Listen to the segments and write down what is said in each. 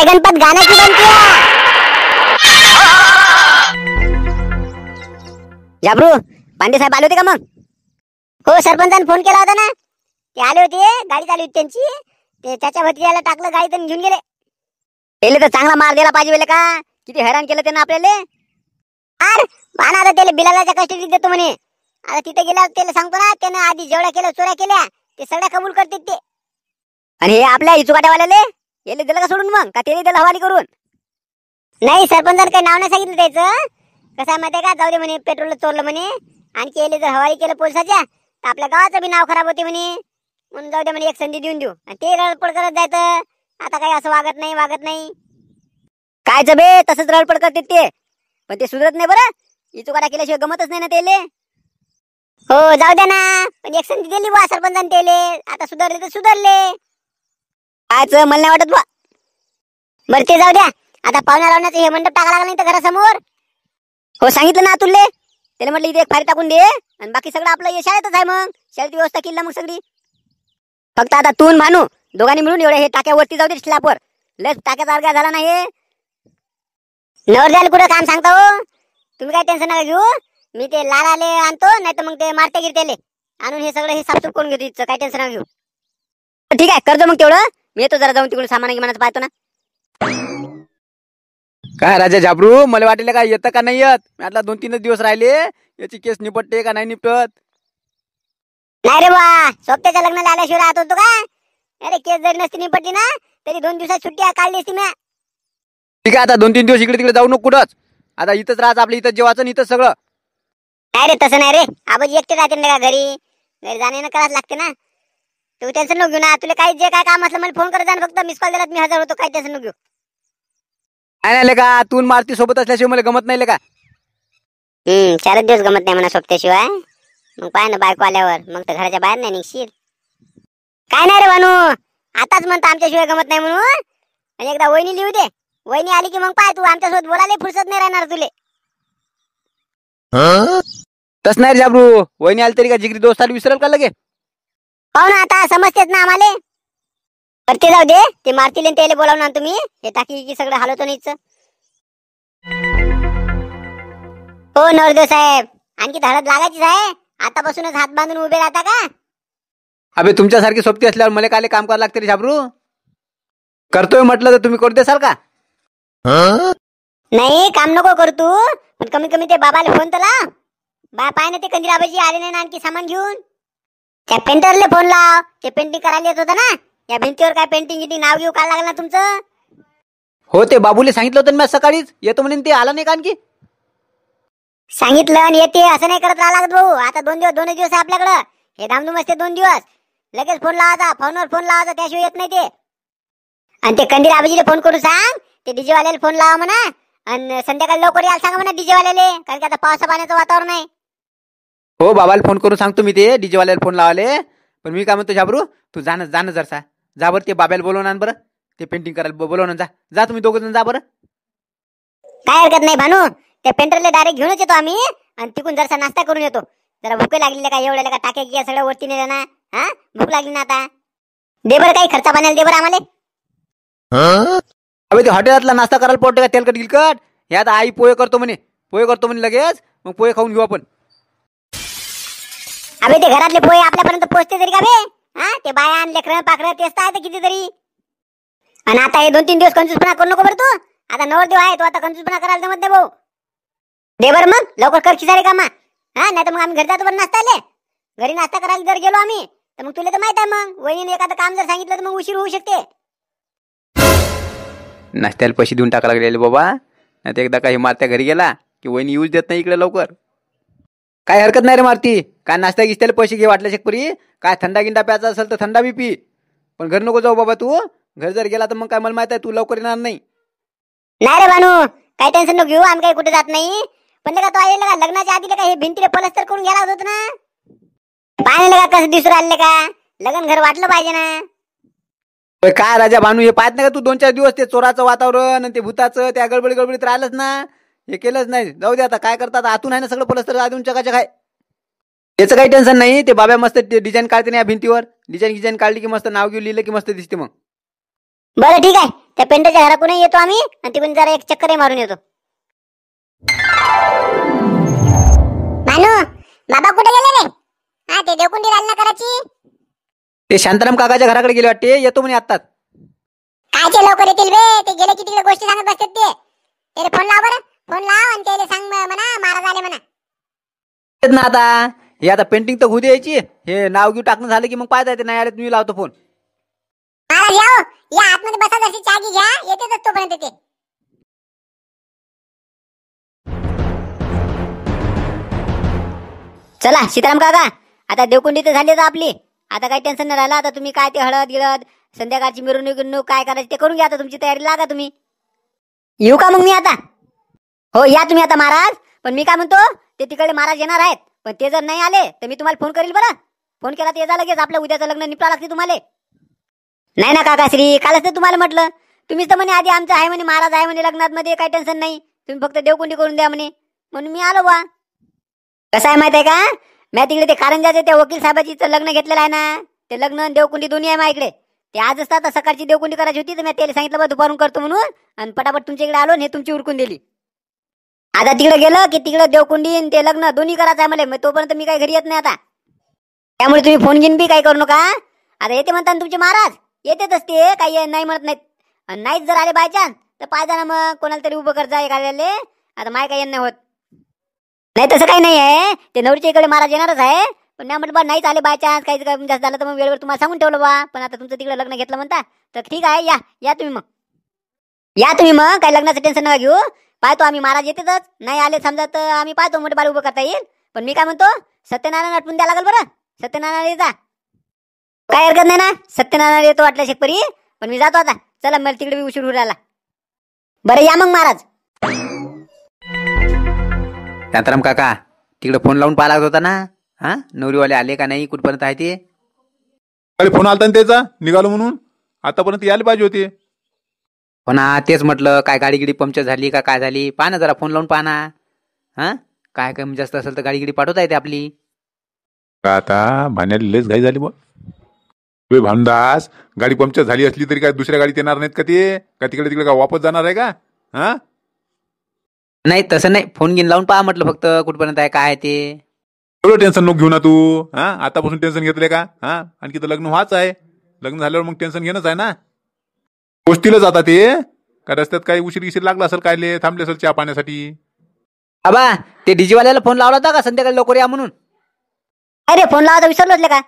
अरे गणपत गाना क्यों बंद किया? जाबरू पांडे साहेब आले होते का मग? हो सरपंचाने फोन केला होता ना. ते आले होते, गाडी चालू होती त्यांची. ते त्याच्या भतीजाला टाकलं गाडीत आणि घेऊन गेले. पहिले तर चांगला मार दिला पाहिजे वेळे का. किती हैराण केलं त्यानं आपल्याला. अरे बाना आता त्याला बिलालाच्या कष्ट देतो म्हणे. आता तिथे गेल्यावर त्याला सांगतो ना, त्यानं आधी जेवढ्या केल्या चोऱ्या केल्या ते सगळ्या कबूल करतात ते. आणि हे आपल्या इचुकाट्यावाल्याले याले दिलं का सोडून मग का त्याला दिलं हवाली करून? नाही सरपंचाने काही नाव नाही सांगितलं त्याचं. कसं आहे माहिती आहे का, जाऊ दे म्हणे, पेट्रोल चोरलं म्हणे. आणखी याले जर हवाली केलं पोलिसाच्या तर आपल्या गावाचं बी नाव खराब होते म्हणे. म्हणून जाऊ दे म्हणे, एक संधी देऊन देऊ. आणि ते रडपड करत जायचं. आता काही असं वागत नाही. कायचं बे तसंच रडपड करतात ते. पण ते सुधरत नाही बरं. इचुकाटा केल्याशिवाय गमतच नाही ना त्याले. हो जाऊ द्या ना, पण एक संधी दिली बा सरपंचाने त्याले. आता सुधारले तर सुधारले. कायचं मला नाही वाटत बा. बरं ते जाऊ द्या. आता पाहुण्या लावण्याचं हे मंडप टाका लागला नाही तर घरासमोर. हो सांगितलं ना तुले. त्याला म्हटलं इथे एक फारी टाकून दे आणि बाकी सगळं आपलं हे शाळेतच आहे. मग शाळेत व्यवस्था केली ना मग सगळी. फक्त आता तू भानू दोघांनी मिळून एवढे हे टाक्यावरती जाऊ दे स्लॅबवर. लस टाक्याचा अर्गा झाला नाही. नवर कुठं काम सांगता हो. तुम्ही काय टेन्शन नका घेऊ. मी ते लाराले आणतो, नाही तर मग ते मारते गिरतेले आणून हे सगळं हे साफसूफ करून घेतो. इथं काय टेन्शन नका घेऊ. ठीक आहे करतो मग तेवढं. मी येतो जरा जाऊन तिकडून सामान गिमानाचं पाहतो ना. काय राजा झाबरू, मला वाटले काय येतं का नाही येत. मी आता 2-3 दिवस राहिले. याची केस निपटते का नाही निपटत. नाही रे बा, सोबत्याच्या लग्नाला आल्याशिवाय राहत होतो का. अरे केस जरी नसती निपटली ना तरी 2 दिवसात सुट्टी काढली असती मी. ठीक आहे आता 2-3 दिवस इकडे तिकडे जाऊ नको कुठंच. आता इथंच राहायचं, आपल्या इथंच जेवायचं, इथंच सगळं. नाही रे तसं नाही रे. आबाजी एकटे राहते ना घरी. घरी जाणे करावंच लागते ना. तू टेन्शन नको घेऊ ना. तुला काही जे काय काम असलं मला फोन करत जा ना. फक्त मिस कॉल दिला मी हजर होतो. काही टेन्शन नको घेऊ. काय नाही का तू मारती सोबत असल्याशिवाय मला गमत नाही का. 4 दिवस गमत नाही म्हणा सोबत्याशिवाय. मग पाय ना बायको आल्यावर मग तर घराच्या बाहेर नाही निघशील. काय नाही रे भानू, आताच म्हणता आमच्याशिवाय गमत नाही म्हणून. आणि एकदा वहिनी लिहू दे. वहिनी आली की मग पाय तू आमच्यासोबत बोलायला फुरसत नाही राहणार तुले. तस नाही झाबरू, वहिनी आली तरी का जिगरी दोस्ताला विसरल का लगे. पाहू ना आता समजतेच ना आम्हाला. ते जाऊ दे. ते मारतील आणि त्याला बोलावून आणतो मी. हे टाकी की सगळं हलवतो नाहीच. हो नवरदेव साहेब, आणखी हळद लागायचीच आहे. आतापासूनच हात बांधून उभे राहता का. अबे तुमच्यासारखी सोबती असल्यावर मला काय काम करावं लागतं रे झाबरू. करतोय म्हटलं तर तुम्ही करू देसाल का. नाही काम नको करू तू, पण कमी कमी ते बाबाला फोन तर लाव. बा पाय ना ते कंदिराबाजी आले नाही ना आणखी सामान घेऊन. त्या पेंटरला फोन लाव. ते पेंटिंग करायला येत होतं ना. या भिंतीवर काय पेंटिंग नाव घेऊ काय लागलं ना तुमचं. हो ते बाबूले सांगितलं होतं मी सकाळीच येतो म्हणून. ते आला नाही का आणखी. सांगितलं आणि येते असं नाही करत राहा लागत भाऊ. आता 2 दिवस आहे आपल्याकडं. हे धामधूम असते 2 दिवस. लगेच फोन लावायचा, फोनवर फोन लावायचा, त्याशिवाय येत नाही ते. आणि ते कंदीर आबाजीला फोन करून सांग ते डीजे वाल्याला फोन लावा म्हणा. आणि संध्याकाळी लवकर यायला सांगा म्हणा डीजे वाल्याले. कारण की आता पावसा पाण्याचं वातावरण आहे. हो बाबाला फोन करून सांगतो मी ते डीजे वाल्याला फोन लावाले. पण मी काय म्हणतो झाबरू, तू जाणं जरसा. जा बरं ते बाबाला बोलवून आण बरं. ते पेंटिंग करायला बोलवून जा तुम्ही 2 जण जा बरं. काय हरकत नाही भानू. त्या पेंटरला डायरेक्ट घेऊनच येतो आम्ही. आणि तिकून जरसा नाश्ता करून येतो. जरा भूक लागली का एवढ्याला का टाक्या गिया सगळं वरती नेलं ना. हा भूक लागली ना आता. दे बरं काही खर्चा पाण्याला दे बरं आम्हाला. अबे ते हॉटेलातला नाश्ता करायला पोटे का तेलकट गिलकट. हे आता आई पोहे करतो म्हणे लगेच. मग पोहे खाऊन घेऊ आपण. अबे ते घरातले पोहे आपल्यापर्यंत पोहोचते तरी का बे. हा ते बाया लेकरं पाखरं तेच तर आहे कितीतरी. आणि आता हे 2-3 दिवस कंजूसपणा करू नको बरं तू. आता नवरदेव आहे तो, आता कंजूसपणा करायला जमत नाही भाऊ. दे बरं मग लवकर कर खिसारे कामा. हा नाही तर मग आम्ही घरी जातो बरं नाश्ताले. घरी नाश्ता करायला जर गेलो आम्ही तर मग तुला तर माहित आहे मग वहिनीने एखादं काम जर सांगितलं तर मग उशीर होऊ शकते. नाश्त्याला पैसे देऊन टाका लागलेले बाबा. नाही तर एकदा काही मारत्या घरी गेला की वहिनी यूज देत नाही इकडे लवकर. काय हरकत नाही रे मारती. काय नाश्ता गिस्त्याला पैसे घे वाटलं शेकपरी. काय थंडा गिंडा प्यायचा असेल तर थंडा बी पी. पण घर नको जाऊ बाबा तू. घर जर गेला तर मग काय मला माहित आहे तू लवकर येणार नाही. नाही रे भानू, काही टेन्शन नको घेऊ. आम्ही काही कुठे जात नाही. पण का तो आलेला का लग्नाच्या आधी का हे भिंतीला पलस्तर करून घ्यायला होत ना. पाहिलं का कसं दिसू राहिले का. लग्न घर वाटलं पाहिजे ना. काय राजा भानू हे पाहत नाही का तू 2-4 दिवस ते चोराचं वातावरण आणि ते भूताचं त्या गडबडीत राहिलंच ना. हे केलंच नाही. जाऊ दे आता काय करतात. आतून आहे ना सगळं पलस्तर आतून चकाचक आहे. याचं काही टेन्शन नाही. ते बाबा मस्त डिझाईन काढते ना या भिंतीवर. डिझाईन काढली की मस्त नाव घेऊन लिहिलं की मस्त दिसते मग. बरं ठीक आहे. त्या पेंटाच्या घराकडून येतो आम्ही आणि तिकडून जरा एक चक्कर मारून येतो. मानू बाबा कुठे गेले रे? हा ते देवकुंडी रालना करायची. ते शांताराम काकाच्या घराकडे गेले वाटते, येतो म्हणे आत्ताच. कायचे लवकर येतील बे, ते गेले की तिकडे गोष्टी सांगत बसतात ते. तेरे फोन लाव बरं, फोन लाव आणि त्याला सांग म्हणा महाराज आले म्हणा. ना आता हे आता पेंटिंग तर होऊ द्यायची, हे नाव घेऊ टाकणं झालं की मग पाहता येते. नाही आले तुम्ही लावतो फोन. महाराज या हो, या आतमध्ये बसा, जशी चहा घ्या, येतेच तोपर्यंत ते. चला सीताराम काका, आता देवकुंडी तर झाली तर आपली, आता काही टेन्शन नाही राहिलं. आता तुम्ही काय ते हळद गिळद संध्याकाळची मिरवणूक काय करायची ते करून घ्या. आता तुमची तयारी लागा तुम्ही. येऊ का मग मी आता? हो या तुम्ही आता महाराज. पण मी काय म्हणतो, ते तिकडे महाराज येणार आहेत, पण ते जर नाही आले तर मी तुम्हाला फोन करील बरं. फोन केला तर ये जा लगेच, आपलं उद्याचं लग्न निपटा लागते तुम्हाला. नाही ना काकाश्री, कालच तर तुम्हाला म्हटलं, तुम्हीच तर म्हणे आधी आमचं आहे म्हणे, महाराज आहे म्हणे लग्नात मध्ये, काही टेन्शन नाही, तुम्ही फक्त देवकुंडी करून द्या म्हणे, म्हणून मी आलो बा. कसं आहे माहित आहे का, मी तिकडे ते कारंजाचे त्या वकील साहेबाची लग्न घेतलेलं आहे ना, ते लग्न देवकुंडी दोन्ही आहे माझ्याकडे. ते आज असतात सकाळची देवकुंडी करायची होती, तर मी त्याला सांगितलं बा दुपारून करतो म्हणून, आणि पटापट तुमच्या इकडे आलो आणि हे तुमची उरकून दिली. आता तिकडे गेलं की तिकडे देवकुंडी आणि ते लग्न दोन्ही करायचं आहे मला, तोपर्यंत मी काही घरी येत नाही आता. त्यामुळे तुम्ही फोन घेऊन बी काही करू नका. आता येते म्हणता तुमचे महाराज, येतेच असते, काही नाही म्हणत नाहीत. आणि नाहीच जर आले बाय चान्स तर पाहिजे ना मग कोणाला तरी उभं करता एखाद्याले. आता माय काही नाही होत. नाही तसं काही नाही आहे, ते नवरीच्या इकडे महाराज येणारच आहे, पण नाही म्हटलं बा नाहीच आले बाय चान्स, काही जास्त झालं तर मग वेळेवर तुम्हाला सांगून ठेवलं बा. पण आता तुमचं तिकडे लग्न घेतलं म्हणता तर ठीक आहे, या या तुम्ही मग. या तुम्ही मग, काही लग्नाचं टेन्शन नका घेऊ. पाहतो आम्ही, महाराज येतेच. नाही आले समजा तर आम्ही पाहतो, मोठे बाल उभं करता येईल. पण मी काय म्हणतो, सत्यनारायण आठवून द्या लागेल बरं. सत्यनारायण येता, काय हरकत नाही ना. सत्यनारायण येतो वाटल्या शेतकरी, पण मी जातो आता. चला मला तिकडे बी उशीर होऊ राहिला. बरं या मग महाराज. शांताराम काका, तिकडे फोन लावून पाहा लागत होता ना. हा नवरीवाले आले का नाही, कुठपर्यंत आहे ते? अरे फोन आलता ना त्याचा, निघालो म्हणून. आतापर्यंत यायला पाहिजे होते. हो ना, तेच म्हटलं, काय गाडी गिडी पंक्चर झाली का काय झाली, पहा ना जरा, फोन लावून पहा ना. हा काय कमी जास्त असेल तर गाडी गिडी पाठवता येते आपली. का आता भाण्याला लयच घाई झाली बा. भानुदास, गाडी पंक्चर झाली असली तरी काय दुसऱ्या गाडीत येणार नाहीत का ते? का तिकडे तिकडे का वापस जाणार आहे का? हा नाही तसं नाही, फोन घेऊन लावून पहा म्हटलं फक्त, कुठपर्यंत आहे काय आहे ते. एवढं टेन्शन नको घेऊ ना तू. हा आतापासून टेन्शन घेतले का? हा आणखी तर लग्न व्हायचं आहे. लग्न झाल्यावर मग टेन्शन घेणंच आहे ना. गोष्टीला जाता ते का रस्त्यात काही उशीर गिशीर लागला असेल, काय थांबले असेल चहा पाण्यासाठी. आबा ते डीजीवाल्याला फोन लावला होता का संध्याकाळी लवकर या म्हणून? अरे फोन लावायचा विसरलोच का?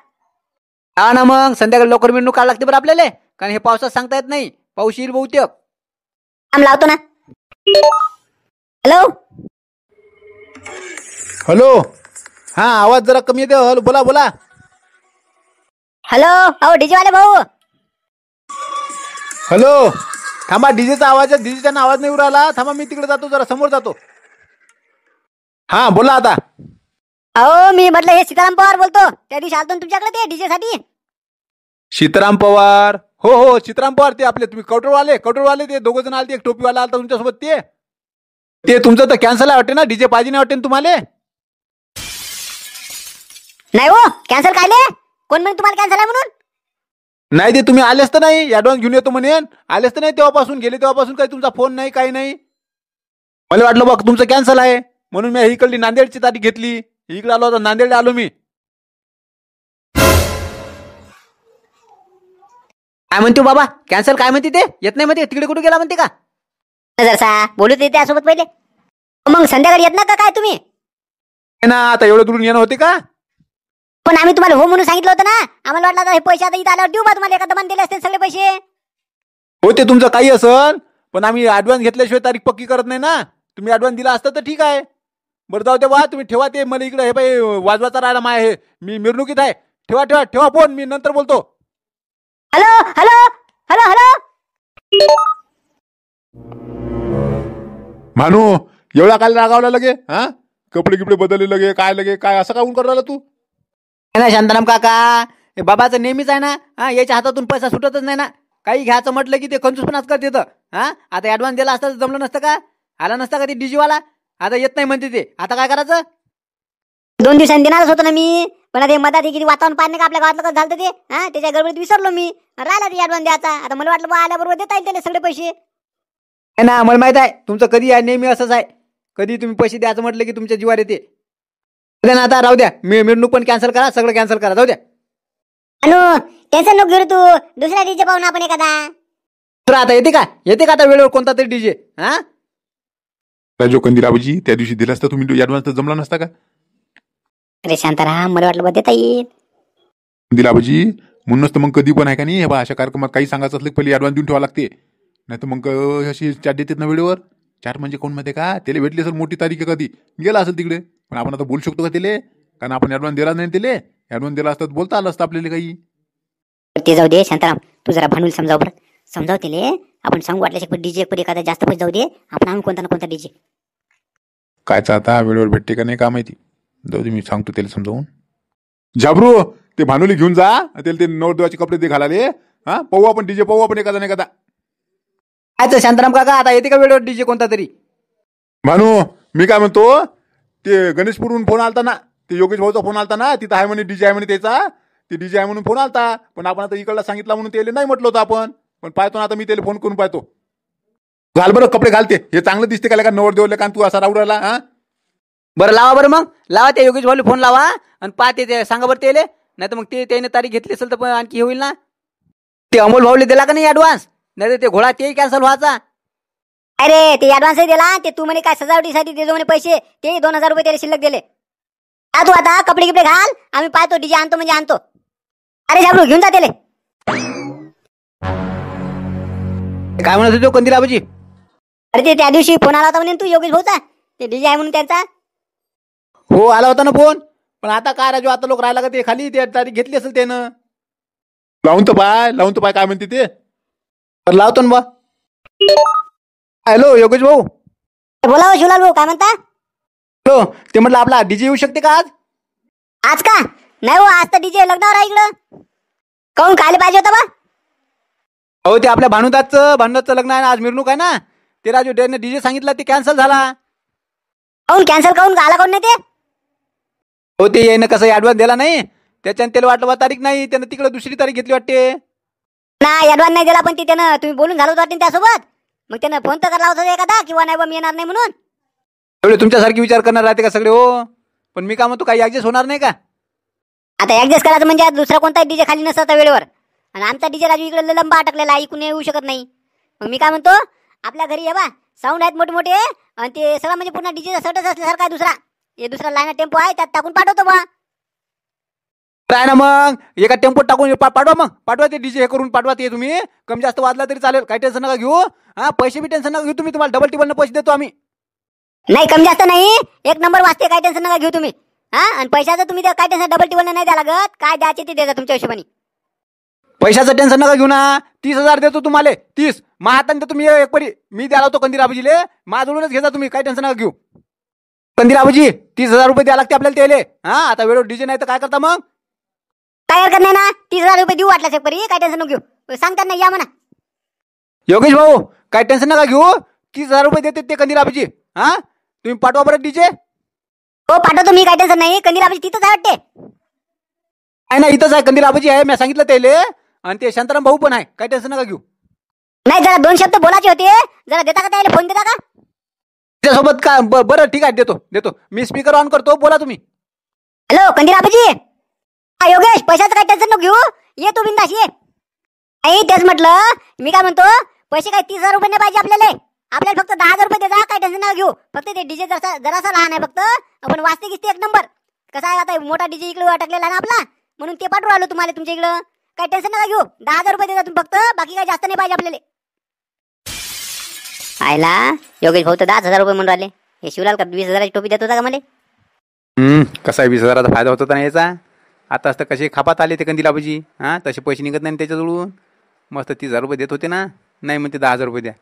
हा ना, मग संध्याकाळी लवकर मिळणूक काढायला लागते बरं आपल्याला, कारण हे पावसात सांगता येत नाही, पाऊस येईल बहुतेक. आम लावतो ना. हॅलो हॅलो, हा आवाज जरा कमी येते. हॅलो, बोला बोला. हॅलो, अहो डीजे वाले भाऊ. हॅलो, थांबा, डीजेचा आवाज आहे, डीजेचा आवाज नाही येऊ राहिला. थांबा, मी तिकडे जातो, जरा समोर जातो. हा बोला आता. अहो मी म्हटलं हे सीताराम पवार बोलतो, त्या दिवशी आलतो तुमच्याकडे ते डीजे साठी. सीताराम पवार, हो हो सीताराम पवार, ते आपले तुम्ही कौटरवाले ते दोघं जण आले, एक टोपीवाला आलता तुमच्यासोबत. ते तुमचं तर कॅन्सल आहे वाटते ना, डीजे पाहिजे नाही वाटते ना तुम्हाला? नाही हो, कॅन्सल कायले? कोण म्हणे तुम्हाला कॅन्सल आहे म्हणून? नाही, ते तुम्ही आलेच तर नाही, ऍडव्हान्स घेऊन येतो म्हणे, आलेच तर नाही तेव्हापासून, गेले तेव्हापासून काही तुमचा फोन नाही, काही नाही. मला वाटलं बघ तुमचं कॅन्सल आहे, म्हणून मी इकडली नांदेडची तारीख घेतली. इकडे आलो होता, नांदेड आलो मी. काय म्हणतो बाबा, कॅन्सल काय म्हणते ते? येत नाही म्हणते, तिकडे कुठे गेला म्हणते का? जरसा बोलू ते त्यासोबत पहिले. मग संध्याकाळी येत ना का काय तुम्ही? ना आता एवढं दुरून येणं होते का? पण आम्ही तुम्हाला हो म्हणून सांगितलं होतं ना. आम्हाला वाटलं हे पैसे आता इथं आल्यावर देऊ बा तुम्हाला, एका दमान दिले असते सगळे पैसे. हो ते तुमचं काही असेल, पण आम्ही ऍडव्हान्स घेतल्याशिवाय तारीख पक्की करत नाही ना. तुम्ही ऍडव्हान्स दिला असता तर ठीक आहे. बरं जाऊ दे बा, तुम्ही ठेवा ते. मला इकडे हे बाई वाजवाचा राहिला माय, हे मी मिरवणुकीत आहे. ठेवा ठेवा ठेवा फोन, मी नंतर बोलतो. Hello hello hello hello. Bhanu, एवढा काय रागावला लगे? हा कपडे गिपडे बदलले लगे, काय लगे, काय असं काऊन करू राहिला तू? ना शांताराम काका, हे बाबाचं नेहमीच आहे ना. हा याच्या हातातून पैसा सुटतच नाही ना. काही घ्यायचं म्हटलं की ते कंजूसपणाच करते तर. हा आता ऍडव्हान्स दिला असता तर जमलं नसतं का? आला नसता का ते डीजीवाला? आता येत नाही म्हणते ते, आता काय करायचं? 2 दिवसांनी देणारच होतो ना मी, पण आता हे मधात हे किती वातावरण पाहिजे का आपल्या गावातलं कसं झालं ते, हा त्याच्या गडबडीत विसरलो मी, राहिला ते ऍडव्हान्स द्यायचा. आता मला वाटलं बा आल्याबरोबर देता येईल त्याला सगळे पैसे. आहे ना, मला माहित आहे तुमचं कधी आहे, नेहमी असंच आहे. कधी तुम्ही पैसे द्यायचं म्हटलं की तुमच्या जीवार येते. जाऊ द्या ना, आता राहू द्या, मिरवणूक पण कॅन्सल करा, सगळं कॅन्सल करा, जाऊ द्या. अनु टेन्शन नको घेऊ तू, दुसऱ्या डीजे पाहून आपण एखादा. तर आता येते का आता वेळेवर कोणता तरी डीजे? हा राजू कंदिलाबाजी, त्या दिवशी दिलास तर तुम्ही ऍडव्हान्स तर जमला नसता का? अरे शांताराम, मला वाटलं बा देता येईल. कंदिलाबाजी म्हणूनच तर मग कधी पण आहे का नाही, हे बा अशा कार्यक्रमात काही सांगायचं असलं की पहिले ऍडव्हान्स देऊन ठेवा लागते. नाही तर मग अशी चाट देतात ना वेळेवर. चाट म्हणजे कोण मध्ये का त्याला भेटली असेल मोठी तारीख आहे कधी गेला असेल तिकडे, पण आपण आता बोलू शकतो का त्याला? कारण आपण ऍडव्हान्स दिला नाही त्याला. ऍडव्हान्स दिला असतात बोलता आलं असतं आपल्याला काही. ते जाऊ दे शांताराम, तू जरा भांडून समजाव बरं, समजाव त्याले. आपण सांगू वाटल्यास डीजे पर एखादा जास्त पैसे जाऊ दे, आपण आणू कोणता ना कोणता डीजे. कायचा आता वेळेवर भेटते का नाही का माहिती. जाऊ दे, मी सांगतो त्याला समजावून. झाबरू, ते भानुली घेऊन जा, त्याला ते नवरदेवाचे कपडे ते घालाले. हा, पाहू आपण डीजे, पाहू आपण एखादा नाही एखादा. काय शांताराम काका, आता येते का वेळेवर डीजे कोणता तरी? भानू, मी काय म्हणतो, ते गणेशपूरहून फोन आलता ना, ते योगेश भाऊचा फोन आलता ना, तिथं आहे म्हणे डीजे आहे म्हणे त्याचा. ते डीजे आहे म्हणून फोन आलता, पण आपण आता इकडला सांगितला म्हणून त्याला नाही म्हटलं होतं आपण. पण पाहतो ना आता, मी त्याला फोन करून पाहतो. घाल बरं कपडे, घालते, हे चांगलं दिसते का नवरदेवले का तू असा राहू राहिला? हा बरं लावा, बरं मग लावा, त्या योगेश भाऊला फोन लावा आणि पाहते ते सांगा बरं त्याले. नाही तर मग ते त्याने तारीख घेतली असेल तर पण आणखी होईल ना. ते अमोल भाऊले दिला का नाही ऍडव्हान्स? नाही तर ते घोडा तेही कॅन्सल व्हायचा. अरे ते ऍडव्हान्स दिला, ते तू म्हणे काय सजावटीसाठी देतो म्हणे पैसे, ते 2000 रुपये त्याला शिल्लक दिले. तू आता कपडे गिपडे घाल, आम्ही पाहतो डीजे आणतो म्हणजे आणतो. अरे झाबरू घेऊन जा त्याले. काय म्हणत होतो कंदिलाबाजी? अरे ते त्या दिवशी फोन आला होता म्हणे तू योगेश भाऊचा, ते डीजे आहे म्हणून त्यांचा. हो आला होता ना फोन, पण आता काय राजू, आता लोक राहिला का ते खाली ते तारीख घेतली असेल त्यानं. लावून तर पाय काय म्हणते ते. तर लावतो ना बा. हॅलो योगेश भाऊ. बोला हो शिवलाल भाऊ, काय म्हणता? हॅलो, ते म्हटलं आपला डीजे येऊ शकते का आज? आज का? नाही हो, आज तर डीजे लग्नावर आहे इकडं. काहून खायला पाहिजे होता बा? हो ते आपल्या भानुदाचं लग्न आहे ना, आज मिरवणूक आहे ना. ते राजू डेने डीजे सांगितलं, ते कॅन्सल झाला. काहून कॅन्सल, काहून आला काहून नाही ते? हो ते येणं कसं ऍडव्हान्स दिला नाही, त्याच्यानं त्याला वाटलं बा तारीख नाही, त्यानं तिकडे दुसरी तारीख घेतली वाटते. नाही ऍडव्हान्स नाही दिला, पण ती त्यानं तुम्ही बोलून झालं होतं त्यासोबत. मग त्यानं फोन तर करायला होता एखादा, किंवा नाही बा मी येणार नाही म्हणून. एवढे तुमच्यासारखी विचार करणार राहते का सगळे? हो पण मी काय म्हणतो, काही ऍडजस्ट होणार नाही का? आता ऍडजस्ट करायचं म्हणजे दुसरा कोणताही डीजे खाली नसता वेळेवर, आणि आमचा डीजे राजू इकडे लंबा अटकलेला आहे, इकडून येऊ शकत नाही. मग मी काय म्हणतो, आपल्या घरी ये बा, साऊंड आहेत मोठे मोठे, आणि ते सगळं म्हणजे पूर्ण डीजे सटच असल्यासारखा आहे. दुसरा लाईन टेम्पो आहे, त्यात टाकून पाठवतो बा. काय ना मग एका टेम्पोत टाकून पाठवा, मग पाठवा ते डीजे हे करून पाठवा. ते तुम्ही कमी जास्त वाजला तरी चालेल, काही टेन्शन नका घेऊ. हा पैसे बी टेन्शन नका घेऊ तुम्ही, तुम्हाला डबल टिबल पैसे देतो आम्ही. नाही कमी जास्त नाही, 1 नंबर वाजते, काही टेन्शन नका घेऊ तुम्ही. हा, आणि पैशाचं तुम्ही काय टेन्शन डबल टिबल नाही द्या लागत, काय द्यायचे ते द्या तुमच्या हिशोबाने. पैशाचं टेन्शन नका घेऊ ना, 30,000 देतो तुम्हाला. 30 हाताने देतो तुम्ही एक परी, मी द्यायला होतो कंदिराबाजीले, माझ्याजवळूनच घेता तुम्ही, काही टेन्शन नका घेऊ. कंदिराबाजी 30,000 रुपये द्यायला लागते आपल्याला त्याले. हा आता वेळेवर डीजे नाही तर काय करता मग? काय हरकत नाही ना, 30,000 रुपये देऊ वाटल्यास एक परी, काय टेन्शन नको घेऊ, सांगतात ना या म्हणा. योगेश भाऊ काय टेन्शन नका घेऊ, 30,000 रुपये देते ते कंदिराबाजी. हा तुम्ही पाठवा बरं डीजे. हो पाठवतो मी, काय टेन्शन नाही. कंदिराबाजी तिथंच आहे वाटते. आहे ना, इथंच आहे कंदिराबाजी आहे, मी सांगितलं त्याले. आणि ते शांताराम भाऊ पण आहे, काही टेन्शन नका घेऊ. नाही जरा 2 शब्द बोलायचे होते, जरा देता का त्याला, फोन देता का? त्याच्यासोबत का बरं ठीक आहे, देतो मी, स्पीकर ऑन करतो, बोला तुम्ही. हॅलो कंदिराबाजी. हा योगेश, पैशाचं काय टेन्शन नको घेऊ, ये तू बिंदास ये. नाही तेच म्हटलं, मी काय म्हणतो, पैसे काय 30,000 रुपये नाही पाहिजे आपल्याला फक्त 10,000 रुपये देता, काय टेन्शन नका घेऊ. फक्त ते डीजे जरासा लहान आहे, फक्त आपण वाजते की 1 नंबर. कसं आहे आता मोठा डीजे इकडे अटकलेला ना आपला, म्हणून ते पाठवून राहिलो तुम्हाला तुमच्या इकडं. काय टेन्शन नका घेऊ, 10,000 रुपये देता तुम्ही फक्त, बाकी काय जास्त नाही पाहिजे आपल्याला. आयला योगेश भाऊ तर 10,000 रुपये म्हणून राहिले, हे शिवलाल का 20,000ची टोपी देत होता का मला? कसा आहे 20,000चा फायदा होता ना याचा. आता असतं कसे खापात आले ते कंदिलाबाजी. हा तसे पैसे निघत नाही त्याच्याजवळून. मस्त 30,000 रुपये देत होते ना, नाही म्हणते 10,000 रुपये द्या.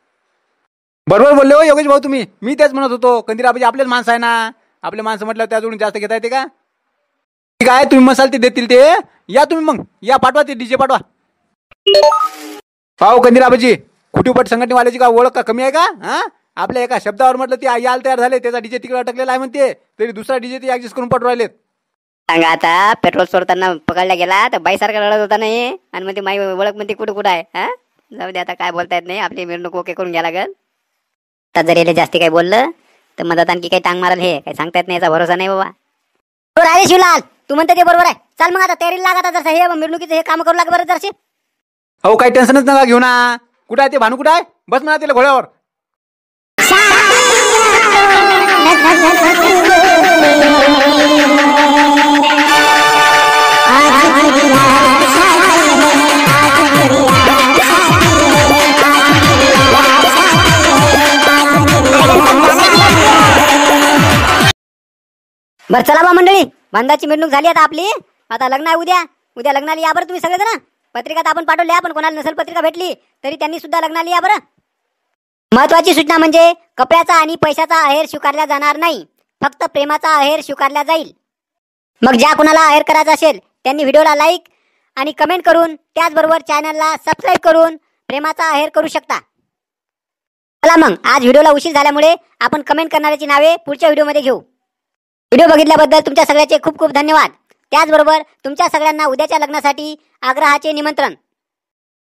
बरोबर बोलले हो योगेश भाऊ तुम्ही, मी तेच म्हणत होतो. कंदिलाबाजी आपलेच माणसं आहे ना, आपले माणसं म्हटलं त्याजवळून जास्त घेता येते का? ठीक आहे, तुम्ही मसाल ते देतील ते, या तुम्ही मग या, पाठवा ते डीजे पाठवा. पाहू कंदिलाबाजी, खुटीपट संघटनेवाल्याची का ओळख का कमी आहे का? हा आपल्या एका शब्दावर म्हटलं ते यायला तयार झाले, त्याचा डीजे तिकडे अटकलेला आहे म्हणते, तरी दुसरा डीजे ते ऍडजस्ट करून पाठवून राहिलेत. सांगा आता, पेट्रोल सोडताना पकडला गेला तर बाईसारखा रडत होता नाही, आणि म्हणते माई ओळख म्हणते कुठं कुठं आहे. हा, जाऊ दे आता, काय बोलता येत नाही, आपली मिरवणूक ओके करून घ्या लागल. आता जर याला जास्ती काही बोललं तर मधात आणखी काही टांग मारल, हे काही सांगता येत नाही, याचा भरोसा नाही बाबा. हो राजे शिवलाल, तू म्हणते ते बरोबर आहे. चाल मग आता तयारीला लागा, आता जसं हे मिरवणुकीचं हे काम करू लाग बरं जरसे. हो, काही टेन्शनच नका घेऊ ना. कुठं आहे ते भानू, कुठं आहे? बस म्हणा तिला घोड्यावर. बरं चला बा मंडळी, बांधाची मिरवणूक झाली आता आपली. आता लग्न आहे उद्या. उद्या लग्नाला या बरं तुम्ही सगळेजण. पत्रिका तर आपण पाठवल्या, पण कोणाला नसेल पत्रिका भेटली तरी त्यांनी सुद्धा लग्नाला या बरं. महत्वाची सूचना म्हणजे कपड्याचा आणि पैशाचा अहेर स्वीकारला जाणार नाही, फक्त प्रेमाचा अहेर स्वीकारला जाईल. मग ज्या कुणाला अहेर करायचा असेल त्यांनी व्हिडिओला लाईक आणि कमेंट करून, त्याचबरोबर चॅनलला सबस्क्राईब करून प्रेमाचा अहेर करू शकता. चला मग, आज व्हिडिओला उशीर झाल्यामुळे आपण कमेंट करणाऱ्याची नावे पुढच्या व्हिडिओमध्ये घेऊ. व्हिडिओ बघितल्याबद्दल तुमच्या सगळ्याचे खूप खूप धन्यवाद. त्याचबरोबर तुमच्या सगळ्यांना उद्याच्या लग्नासाठी आग्रहाचे निमंत्रण.